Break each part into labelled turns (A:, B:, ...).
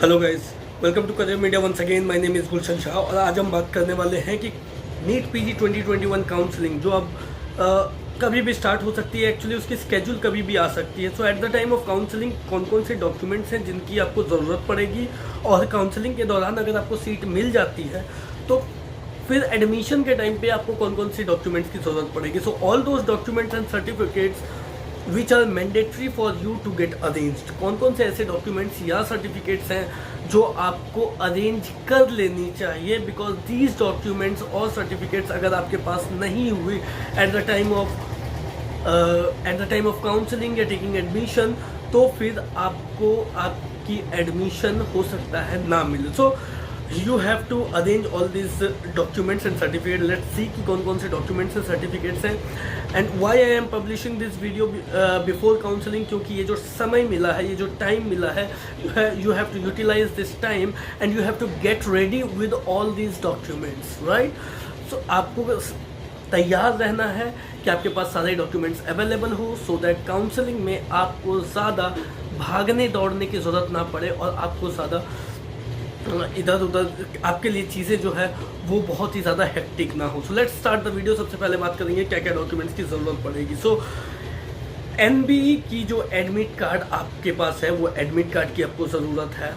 A: Hello guys, welcome to career media once again. My name is Gulshan Shah और आज हम बात करने वाले हैं कि नीट पीजी 2021 काउंसलिंग जो अब कभी भी स्टार्ट हो सकती है। एक्चुअली उसकी स्केड्यूल कभी भी आ सकती है। So at the time of counselling कौन कौन से डॉक्यूमेंट्स हैं जिनकी आपको ज़रूरत पड़ेगी, और काउंसलिंग के दौरान अगर आपको सीट मिल जाती है तो फिर एडमिशन के टाइम पे आपको कौन कौन सी डॉक्यूमेंट्स की ज़रूरत पड़ेगी। So all those documents and certificates which are mandatory for you to get arranged. कौन कौन से ऐसे डॉक्यूमेंट्स या सर्टिफिकेट्स हैं जो आपको अरेंज कर लेनी चाहिए, बिकॉज दीज डॉक्यूमेंट्स और सर्टिफिकेट्स अगर आपके पास नहीं हुए eight the time of counselling या टेकिंग एडमिशन, तो फिर आपको आपकी एडमिशन हो सकता है ना मिले। सो you have to arrange all these documents and certificate. Let's see कि कौन कौन से documents and certificates हैं and why I am publishing this video before counseling, क्योंकि ये जो समय मिला है, ये जो time मिला है, you have to utilize this time and you have to get ready with all these documents, right? So आपको तैयार रहना है कि आपके पास सारे डॉक्यूमेंट्स अवेलेबल हो, सो दैट काउंसलिंग में आपको ज़्यादा भागने दौड़ने की ज़रूरत ना पड़े और आपको ज़्यादा इधर उधर आपके लिए चीज़ें जो है वो बहुत ही ज़्यादा हेक्टिक ना हो। So let's start the video. सबसे पहले बात करेंगे क्या क्या डॉक्यूमेंट्स की ज़रूरत पड़ेगी। सो एनबीई की जो एडमिट कार्ड आपके पास है, वो एडमिट कार्ड की आपको ज़रूरत है।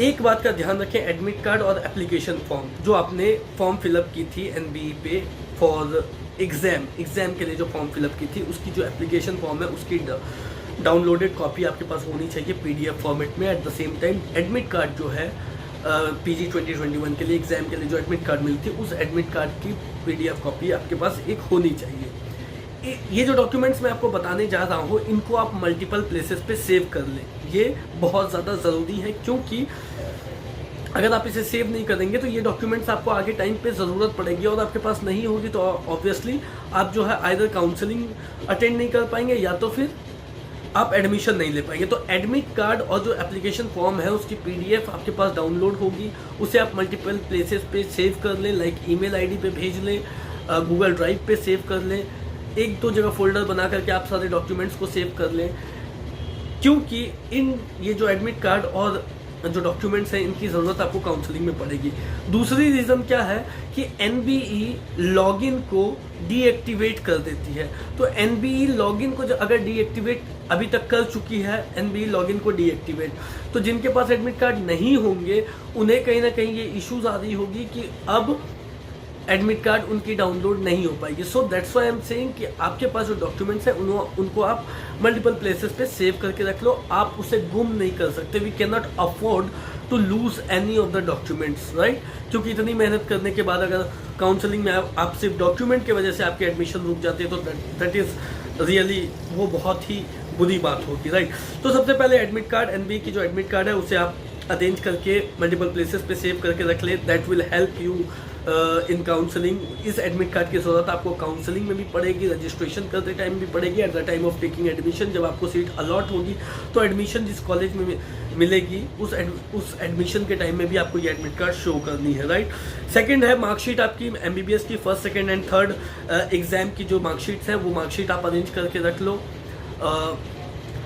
A: एक बात का ध्यान रखें, एडमिट कार्ड और एप्लीकेशन फॉर्म जो आपने फॉर्म फिलअप की थी एनबीई पे फॉर एग्ज़ाम के लिए जो फॉर्म फिलअप की थी, उसकी जो एप्लीकेशन फॉर्म है उसकी डाउनलोडेड कॉपी आपके पास होनी चाहिए पीडीएफ फॉर्मेट में। At the same time admit card जो है पीजी 2021 के लिए एग्ज़ाम के लिए जो एडमिट कार्ड मिलती है, उस एडमिट कार्ड की पीडीएफ कॉपी आपके पास एक होनी चाहिए। ये जो डॉक्यूमेंट्स मैं आपको बताने जा रहा हूँ, इनको आप मल्टीपल प्लेसेस पे सेव कर लें। ये बहुत ज़्यादा ज़रूरी है, क्योंकि अगर आप इसे सेव नहीं करेंगे तो ये डॉक्यूमेंट्स आपको आगे टाइम पे ज़रूरत पड़ेगी, और आपके पास नहीं होगी तो ऑब्वियसली आप जो है आइदर काउंसलिंग अटेंड नहीं कर पाएंगे या तो फिर आप एडमिशन नहीं ले पाएंगे। तो एडमिट कार्ड और जो एप्लीकेशन फॉर्म है उसकी पीडीएफ आपके पास डाउनलोड होगी, उसे आप मल्टीपल प्लेसेस पे सेव कर लें, लाइक ईमेल आईडी पे भेज लें, गूगल ड्राइव पे सेव कर लें, एक दो जगह फोल्डर बना करके आप सारे डॉक्यूमेंट्स को सेव कर लें, क्योंकि ये जो एडमिट कार्ड और जो डॉक्यूमेंट्स हैं इनकी ज़रूरत आपको काउंसलिंग में पड़ेगी। दूसरी रीज़न क्या है कि एनबीई लॉगिन को डीएक्टिवेट कर देती है। तो एनबीई लॉगिन को जो अगर डीएक्टिवेट अभी तक कर चुकी है एनबीई लॉगिन को डीएक्टिवेट, तो जिनके पास एडमिट कार्ड नहीं होंगे उन्हें कहीं ना कहीं ये इश्यूज आ रही होगी कि अब एडमिट कार्ड उनकी डाउनलोड नहीं हो पाएगी। So that's why I am saying कि आपके पास जो डॉक्यूमेंट्स हैं उनको आप मल्टीपल प्लेसेस पे सेव करके रख लो, आप उसे गुम नहीं कर सकते। We can not afford to lose any of the documents, right? क्योंकि इतनी मेहनत करने के बाद अगर काउंसलिंग में आप सिर्फ डॉक्यूमेंट की वजह से आपकी एडमिशन रुक जाती है तो दैट इज़ रियली वो बहुत ही बुरी बात होगी, राइट? तो सबसे पहले एडमिट कार्ड, एनबीए की जो एडमिट कार्ड है उसे आप अरेंज करके मल्टीपल प्लेसेस पे सेव करके रख ले। That will help you in counselling. इस एडमिट कार्ड की ज़रूरत आपको काउंसलिंग में भी पड़ेगी, रजिस्ट्रेशन करते टाइम भी पड़ेगी, eight the time of taking admission जब आपको सीट अलॉट होगी तो एडमिशन जिस कॉलेज में मिलेगी उस एडमिशन के टाइम में भी आपको ये एडमिट कार्ड शो करनी है, राइट? सेकंड है मार्कशीट आपकी एमबीबीएस की first second and third exam की जो मार्कशीट्स हैं वो मार्कशीट आप अरेंज करके रख लो।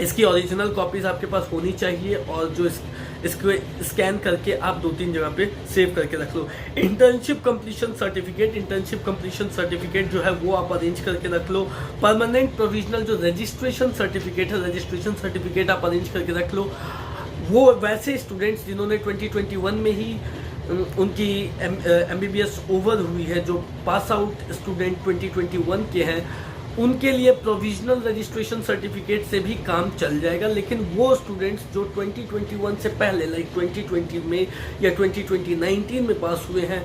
A: इसकी ओरिजिनल कॉपीज़ आपके पास होनी चाहिए, और जो इसको स्कैन करके आप 2-3 जगह पे सेव करके रख लो। इंटर्नशिप कंप्लीशन सर्टिफिकेट जो है वो आप अरेंज करके रख लो। परमानेंट प्रोविजनल जो रजिस्ट्रेशन सर्टिफिकेट आप अरेंज करके रख लो। वो वैसे स्टूडेंट्स जिन्होंने 2021 में ही उनकी एमबीबीएस ओवर हुई है, जो पास आउट स्टूडेंट 2021 के हैं, उनके लिए प्रोविजनल रजिस्ट्रेशन सर्टिफिकेट से भी काम चल जाएगा। लेकिन वो स्टूडेंट्स जो 2021 से पहले लाइक 2020 में या 2019 में पास हुए हैं,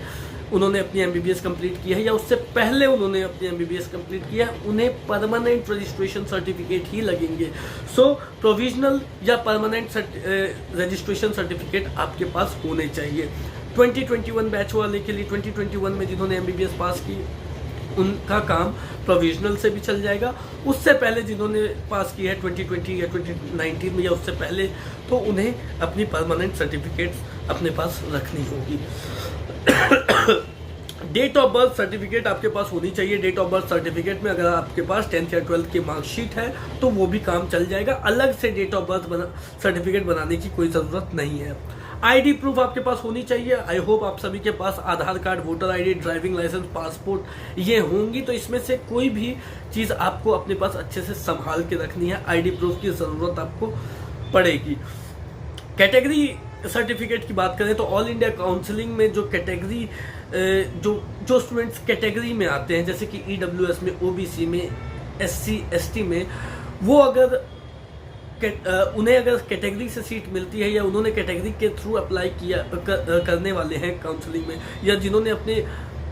A: उन्होंने अपनी एमबीबीएस कंप्लीट की है या उससे पहले उन्होंने अपनी एमबीबीएस कंप्लीट किया है, उन्हें परमानेंट रजिस्ट्रेशन सर्टिफिकेट ही लगेंगे। सो प्रोविजनल या परमानेंट रजिस्ट्रेशन सर्टिफिकेट आपके पास होने चाहिए। 2021 बैच वाले के लिए, 2021 में जिन्होंने एमबीबीएस पास की, उनका काम प्रोविजनल से भी चल जाएगा। उससे पहले जिन्होंने पास की है 2020 या 2019 में या उससे पहले, तो उन्हें अपनी परमानेंट सर्टिफिकेट्स अपने पास रखनी होगी। डेट ऑफ बर्थ सर्टिफिकेट आपके पास होनी चाहिए। डेट ऑफ बर्थ सर्टिफिकेट में अगर आपके पास 10th या 12th की मार्कशीट है तो वो भी काम चल जाएगा, अलग से डेट ऑफ बर्थ सर्टिफिकेट बनाने की कोई ज़रूरत नहीं है। आईडी प्रूफ आपके पास होनी चाहिए। आई होप आप सभी के पास Aadhaar card, voter ID, driving licence, passport ये होंगी, तो इसमें से कोई भी चीज़ आपको अपने पास अच्छे से संभाल के रखनी है। आईडी प्रूफ की ज़रूरत आपको पड़ेगी। कैटेगरी सर्टिफिकेट की बात करें तो ऑल इंडिया काउंसलिंग में जो कैटेगरी जो स्टूडेंट्स कैटेगरी में आते हैं, जैसे कि ईडब्ल्यूएस में, ओबीसी में, एससी एसटी में, वो अगर उन्हें अगर कैटेगरी से सीट मिलती है या उन्होंने कैटेगरी के थ्रू अप्लाई करने वाले हैं काउंसलिंग में, या जिन्होंने अपने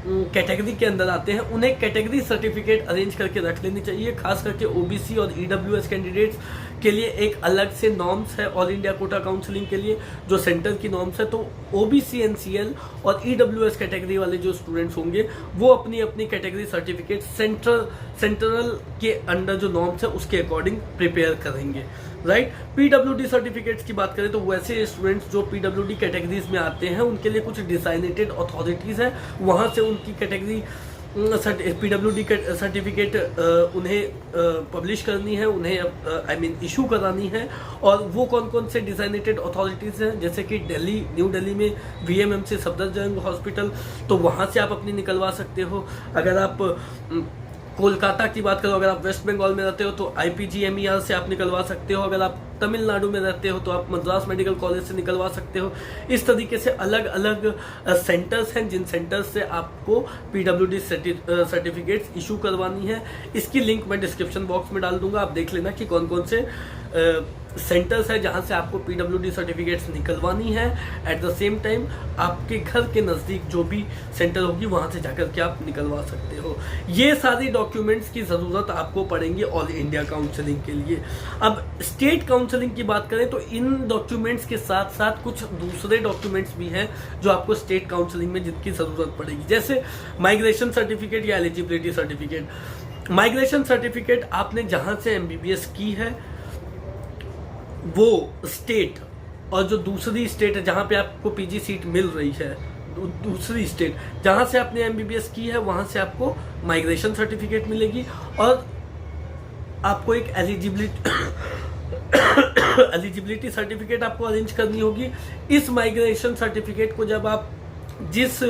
A: कैटेगरी के अंदर आते हैं, उन्हें कैटेगरी सर्टिफिकेट अरेंज करके रख लेनी चाहिए। खास करके ओबीसी और ईडब्ल्यूएस कैंडिडेट्स के लिए एक अलग से नॉर्म्स है ऑल इंडिया कोटा काउंसलिंग के लिए, जो सेंटर की नॉर्म्स है। तो ओबीसी एनसीएल और ईडब्ल्यूएस कैटेगरी वाले जो स्टूडेंट्स होंगे वो अपनी अपनी कैटेगरी सर्टिफिकेट सेंट्रल के अंडर जो नॉर्म्स है उसके अकॉर्डिंग प्रिपेयर करेंगे, राइट। पीडब्ल्यूडी सर्टिफिकेट्स की बात करें तो वैसे स्टूडेंट्स जो पीडब्ल्यूडी कैटेगरीज में आते हैं उनके लिए कुछ डिसाइनेटेड अथॉरिटीज़ है, वहाँ से उनकी कैटेगरी पीडब्ल्यूडी सर्टिफिकेट उन्हें पब्लिश करनी है, उन्हें इशू करानी है। और वो कौन कौन से डिजाइनेटेड अथॉरिटीज़ हैं, जैसे कि न्यू दिल्ली में वीएमएमसी सफदरजंग हॉस्पिटल, तो वहाँ से आप अपनी निकलवा सकते हो। अगर आप कोलकाता की बात करो, अगर आप वेस्ट बंगाल में रहते हो तो IPGMER से आप निकलवा सकते हो। अगर आप तमिलनाडु में रहते हो तो आप मद्रास मेडिकल कॉलेज से निकलवा सकते हो। इस तरीके से अलग अलग सेंटर्स हैं जिन सेंटर्स से आपको पीडब्ल्यूडी सर्टिफिकेट्स इशू करवानी है। इसकी लिंक मैं डिस्क्रिप्शन बॉक्स में डाल दूंगा, आप देख लेना कि कौन कौन से सेंटर्स है जहां से आपको पीडब्ल्यूडी सर्टिफिकेट्स निकलवानी है। एट द सेम टाइम आपके घर के नज़दीक जो भी सेंटर होगी वहां से जाकर के आप निकलवा सकते हो। ये सारी डॉक्यूमेंट्स की ज़रूरत आपको पड़ेंगी ऑल इंडिया काउंसलिंग के लिए। अब स्टेट काउंसलिंग की बात करें तो इन डॉक्यूमेंट्स के साथ साथ कुछ दूसरे डॉक्यूमेंट्स भी हैं जो आपको स्टेट काउंसलिंग में जिनकी ज़रूरत पड़ेगी, जैसे माइग्रेशन सर्टिफिकेट या एलिजिबिलिटी सर्टिफिकेट। माइग्रेशन सर्टिफिकेट आपने जहां से MBBS की है वो स्टेट, और जो दूसरी स्टेट है जहां पे आपको PG सीट मिल रही है, दूसरी स्टेट जहां से आपने MBBS की है वहां से आपको माइग्रेशन सर्टिफिकेट मिलेगी। और आपको एक एलिजिबिलिटी सर्टिफिकेट आपको अरेंज करनी होगी। इस माइग्रेशन सर्टिफिकेट को जब आप जिस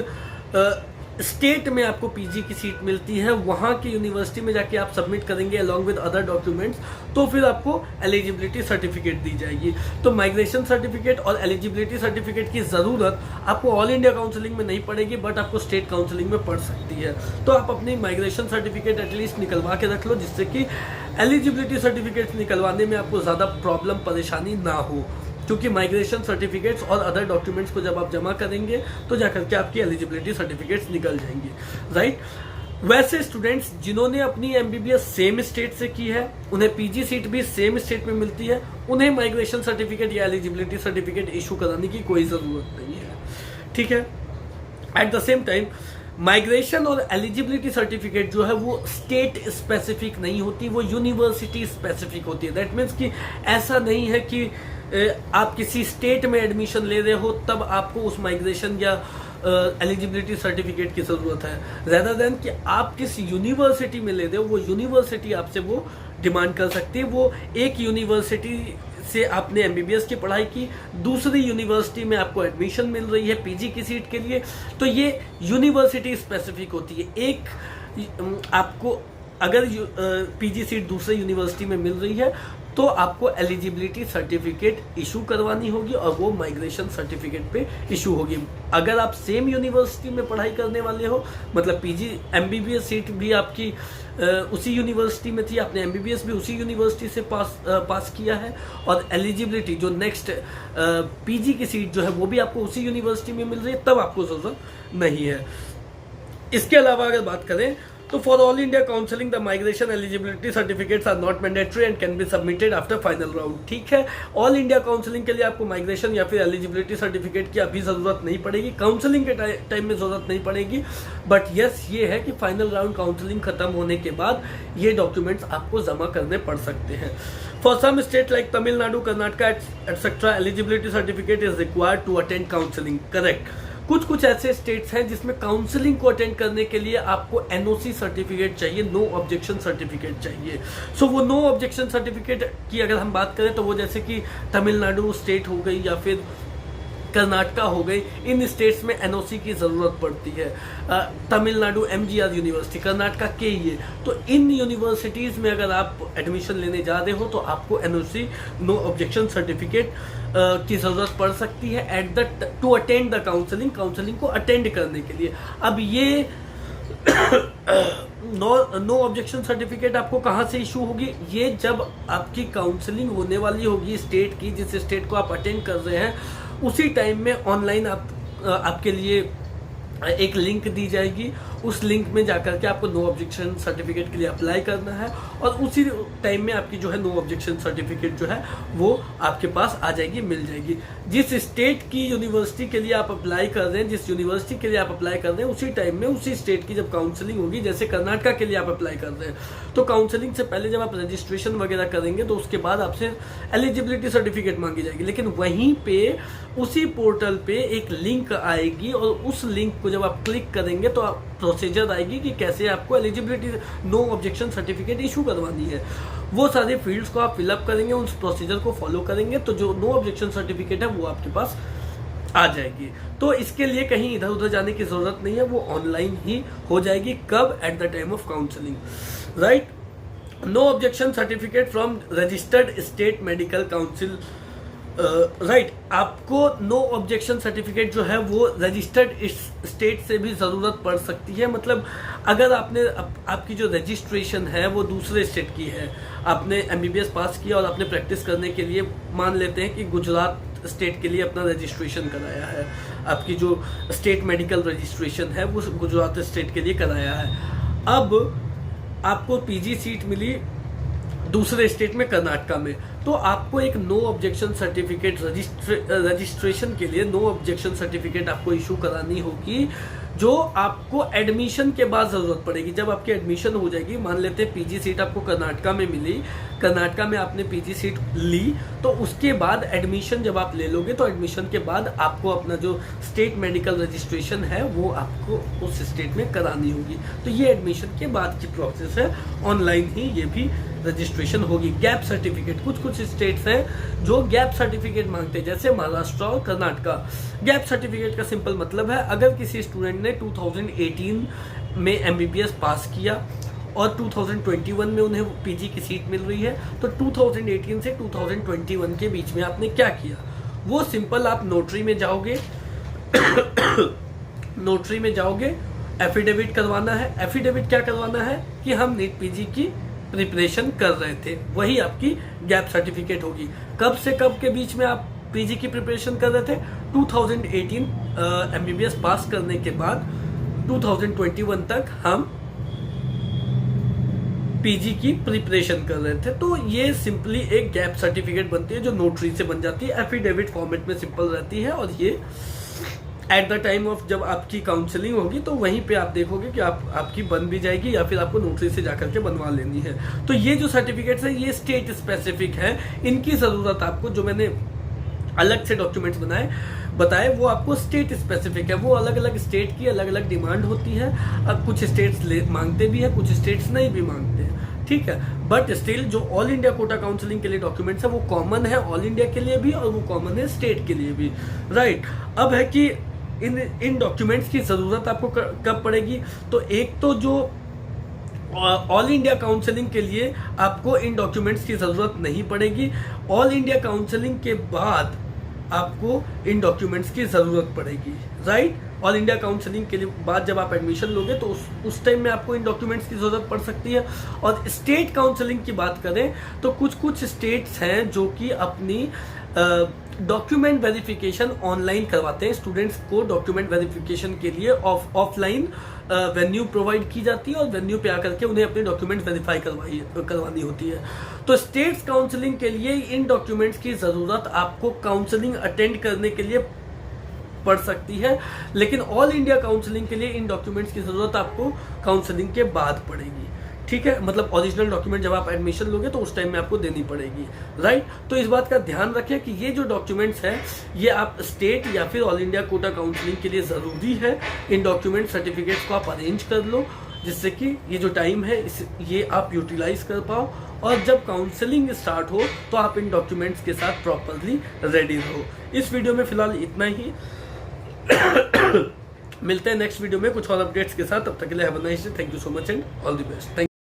A: स्टेट में आपको PG की सीट मिलती है वहां की यूनिवर्सिटी में जाके आप सबमिट करेंगे अलॉन्ग विद अदर डॉक्यूमेंट्स, तो फिर आपको एलिजिबिलिटी सर्टिफिकेट दी जाएगी। तो माइग्रेशन सर्टिफिकेट और एलिजिबिलिटी सर्टिफिकेट की ज़रूरत आपको ऑल इंडिया काउंसलिंग में नहीं पड़ेगी, बट आपको स्टेट काउंसलिंग में पड़ सकती है। तो आप अपनी माइग्रेशन सर्टिफिकेट एटलीस्ट निकलवा के रख लो, जिससे कि एलिजिबिलिटी सर्टिफिकेट्स निकलवाने में आपको ज़्यादा प्रॉब्लम परेशानी ना हो, क्योंकि माइग्रेशन सर्टिफिकेट्स और अदर डॉक्यूमेंट्स को जब आप जमा करेंगे तो जाकर के आपकी एलिजिबिलिटी सर्टिफिकेट्स निकल जाएंगे, राइट। वैसे स्टूडेंट्स जिन्होंने अपनी MBBS सेम स्टेट से की है, उन्हें PG सीट भी सेम स्टेट में मिलती है, उन्हें माइग्रेशन सर्टिफिकेट या एलिजिबिलिटी सर्टिफिकेट इशू कराने की कोई ज़रूरत नहीं है, ठीक है। At the same time migration और एलिजिबिलिटी सर्टिफिकेट जो है वो स्टेट स्पेसिफिक नहीं होती, वो यूनिवर्सिटी स्पेसिफिक होती है। दैट मीन्स कि ऐसा नहीं है कि आप किसी स्टेट में एडमिशन ले रहे हो तब आपको उस माइग्रेशन या एलिजिबिलिटी सर्टिफिकेट की ज़रूरत है, रैदर देन कि आप किस यूनिवर्सिटी में ले रहे हो वो यूनिवर्सिटी आपसे वो डिमांड कर सकती है। वो एक यूनिवर्सिटी से आपने MBBS की पढ़ाई की, दूसरी यूनिवर्सिटी में आपको एडमिशन मिल रही है PG की सीट के लिए, तो ये यूनिवर्सिटी स्पेसिफिक होती है। एक आपको अगर PG सीट दूसरे यूनिवर्सिटी में मिल रही है तो आपको एलिजिबिलिटी सर्टिफिकेट इशू करवानी होगी और वो माइग्रेशन सर्टिफिकेट पे इशू होगी। अगर आप सेम यूनिवर्सिटी में पढ़ाई करने वाले हो, मतलब PG MBBS सीट भी आपकी उसी यूनिवर्सिटी में थी, आपने MBBS भी उसी यूनिवर्सिटी से पास किया है, और एलिजिबिलिटी जो नेक्स्ट PG की सीट जो है वो भी आपको उसी यूनिवर्सिटी में मिल रही है, तब आपको ज़रूरत नहीं है। इसके अलावा अगर बात करें तो for all India counselling the migration eligibility certificates are not mandatory and can be submitted after final round, ठीक है। ऑल इंडिया काउंसलिंग के लिए आपको माइग्रेशन या फिर एलिजिबिलिटी सर्टिफिकेट की अभी ज़रूरत नहीं पड़ेगी, काउंसलिंग के टाइम में ज़रूरत नहीं पड़ेगी, बट यस ये है कि फाइनल राउंड काउंसलिंग खत्म होने के बाद ये डॉक्यूमेंट्स आपको जमा करने पड़ सकते हैं। For some state like Tamil Nadu, Karnataka et cetera, eligibility certificate is required to attend counselling, correct. कुछ कुछ ऐसे स्टेट्स हैं जिसमें काउंसलिंग को अटेंड करने के लिए आपको एनओसी सर्टिफिकेट चाहिए, नो ऑब्जेक्शन सर्टिफिकेट चाहिए। सो वो नो ऑब्जेक्शन सर्टिफिकेट की अगर हम बात करें तो वो जैसे कि तमिलनाडु स्टेट हो गई या फिर कर्नाटका हो गई, इन स्टेट्स में एनओसी की ज़रूरत पड़ती है। तमिलनाडु एमजीआर यूनिवर्सिटी, कर्नाटका केईए, तो इन यूनिवर्सिटीज़ में अगर आप एडमिशन लेने जा रहे हो तो आपको एनओसी, नो ऑब्जेक्शन सर्टिफिकेट की ज़रूरत पड़ सकती है at the two attend the counselling को अटेंड करने के लिए। अब ये नो ऑब्जेक्शन सर्टिफिकेट आपको कहाँ से इशू होगी? ये जब आपकी काउंसलिंग होने वाली होगी स्टेट की, जिस स्टेट को आप अटेंड कर रहे हैं, उसी टाइम में ऑनलाइन आपके लिए एक लिंक दी जाएगी। उस लिंक में जाकर के आपको नो ऑब्जेक्शन सर्टिफिकेट के लिए अप्लाई करना है और उसी टाइम में आपकी जो है नो ऑब्जेक्शन सर्टिफिकेट जो है वो आपके पास आ जाएगी, मिल जाएगी। जिस स्टेट की यूनिवर्सिटी के लिए आप अप्लाई कर रहे हैं, जिस यूनिवर्सिटी के लिए आप अप्लाई कर रहे हैं, उसी टाइम में उसी स्टेट की जब काउंसलिंग होगी, जैसे कर्नाटका के लिए आप अप्लाई कर रहे हैं, तो काउंसलिंग से पहले जब आप रजिस्ट्रेशन वगैरह करेंगे तो उसके बाद आपसे एलिजिबिलिटी सर्टिफिकेट मांगी जाएगी। लेकिन वहीं पे उसी पोर्टल पे एक लिंक आएगी और उस लिंक को जब आप क्लिक करेंगे तो आप प्रोसीजर आएगी कि कैसे आपको eligibility no objection certificate issue करवानी है। वो सारे फील्ड्स को आप फिलअप करेंगे, उस प्रोसीजर को फॉलो करेंगे तो जो नो ऑब्जेक्शन सर्टिफिकेट है वो आपके पास आ जाएगी। तो इसके लिए कहीं इधर उधर जाने की जरूरत नहीं है, वो ऑनलाइन ही हो जाएगी। कब? At the time of counselling, right. No objection certificate from registered state medical council, right. आपको नो ऑब्जेक्शन सर्टिफिकेट जो है वो रजिस्टर्ड स्टेट से भी ज़रूरत पड़ सकती है। मतलब अगर आपकी जो रजिस्ट्रेशन है वो दूसरे स्टेट की है, आपने एमबीबीएस पास किया और आपने प्रैक्टिस करने के लिए मान लेते हैं कि गुजरात स्टेट के लिए अपना रजिस्ट्रेशन कराया है, आपकी जो स्टेट मेडिकल रजिस्ट्रेशन है वो गुजरात स्टेट के लिए कराया है। अब आपको पीजी सीट मिली दूसरे स्टेट में, कर्नाटका में, तो आपको एक नो ऑब्जेक्शन सर्टिफिकेट रजिस्ट्रेशन के लिए नो ऑब्जेक्शन सर्टिफिकेट आपको इशू करानी होगी, जो आपको एडमिशन के बाद ज़रूरत पड़ेगी। जब आपकी एडमिशन हो जाएगी, मान लेते हैं पीजी सीट आपको कर्नाटका में मिली, कर्नाटका में आपने पीजी सीट ली, तो उसके बाद एडमिशन जब आप ले लोगे तो एडमिशन के बाद आपको अपना जो स्टेट मेडिकल रजिस्ट्रेशन है वो आपको उस स्टेट में करानी होगी। तो ये एडमिशन के बाद की प्रोसेस है, ऑनलाइन ही ये भी रजिस्ट्रेशन होगी। गैप सर्टिफिकेट, कुछ कुछ स्टेट्स हैं जो गैप सर्टिफिकेट मांगते हैं, जैसे महाराष्ट्र और कर्नाटका। गैप सर्टिफिकेट का सिंपल मतलब है, अगर किसी स्टूडेंट ने 2018 में एमबीबीएस पास किया और 2021 में उन्हें पीजी की सीट मिल रही है, तो 2018 से 2021 के बीच में आपने क्या किया? वो सिंपल आप नोटरी में जाओगे नोटरी में जाओगे, एफिडेविट करवाना है। एफिडेविट क्या करवाना है कि हम नीट पीजी की प्रिपरेशन कर रहे थे, वही आपकी गैप सर्टिफिकेट होगी। कब से कब के बीच में आप पीजी की प्रिपरेशन कर रहे थे? 2018 एमबीबीएस पास करने के बाद 2021 तक हम पीजी की प्रिपरेशन कर रहे थे। तो ये सिंपली एक गैप सर्टिफिकेट बनती है जो नोटरी से बन जाती है, एफिडेविट फॉर्मेट में सिंपल रहती है, और ये एट द टाइम ऑफ जब आपकी काउंसलिंग होगी तो वहीं पे आप देखोगे कि आपकी बन भी जाएगी या फिर आपको नोटरी से जाकर के बनवा लेनी है। तो ये जो सर्टिफिकेट्स है ये स्टेट स्पेसिफिक है, इनकी ज़रूरत आपको, जो मैंने अलग से डॉक्यूमेंट्स बताए वो आपको स्टेट स्पेसिफिक है। वो अलग अलग स्टेट की अलग अलग डिमांड होती है। अब कुछ स्टेट्स मांगते भी हैं, कुछ स्टेट्स नहीं भी मांगते हैं, ठीक है। बट स्टिल जो ऑल इंडिया कोटा काउंसलिंग के लिए डॉक्यूमेंट्स है वो कॉमन है ऑल इंडिया के लिए भी और वो कॉमन है स्टेट के लिए भी, राइट। अब है कि इन डॉक्यूमेंट्स की ज़रूरत आपको कब पड़ेगी? तो एक तो जो ऑल इंडिया काउंसलिंग के लिए आपको इन डॉक्यूमेंट्स की ज़रूरत नहीं पड़ेगी। ऑल इंडिया काउंसलिंग के बाद आपको इन डॉक्यूमेंट्स की ज़रूरत पड़ेगी, राइट। ऑल इंडिया काउंसलिंग के लिए बाद जब आप एडमिशन लोगे तो उस टाइम में आपको इन डॉक्यूमेंट्स की ज़रूरत पड़ सकती है। और स्टेट काउंसलिंग की बात करें तो कुछ स्टेट्स हैं जो कि अपनी डॉक्यूमेंट वेरिफिकेशन ऑनलाइन करवाते हैं। स्टूडेंट्स को डॉक्यूमेंट वेरिफिकेशन के लिए ऑफलाइन वेन्यू प्रोवाइड की जाती है और वेन्यू पे आकर के उन्हें अपने डॉक्यूमेंट वेरीफाई करवानी होती है। तो स्टेट्स काउंसलिंग के लिए इन डॉक्यूमेंट्स की ज़रूरत आपको काउंसलिंग अटेंड करने के लिए पड़ सकती है, लेकिन ऑल इंडिया काउंसलिंग के लिए इन डॉक्यूमेंट्स की ज़रूरत आपको काउंसलिंग के बाद पड़ेगी, ठीक है, मतलब ओरिजिनल डॉक्यूमेंट जब आप एडमिशन लोगे तो उस टाइम में आपको देनी पड़ेगी, राइट। तो इस बात का ध्यान रखें कि ये जो डॉक्यूमेंट्स हैं ये आप स्टेट या फिर ऑल इंडिया कोटा काउंसलिंग के लिए ज़रूरी है। इन डॉक्यूमेंट सर्टिफिकेट्स को आप अरेंज कर लो, जिससे कि ये जो टाइम है ये आप यूटिलाइज कर पाओ, और जब काउंसलिंग स्टार्ट हो तो आप इन डॉक्यूमेंट्स के साथ प्रॉपरली रेडी रहो। इस वीडियो में फिलहाल इतना ही। मिलते हैं नेक्स्ट वीडियो में कुछ और अपडेट्स के साथ। तब तक के लिए have a nice day, thank you so much and all the best.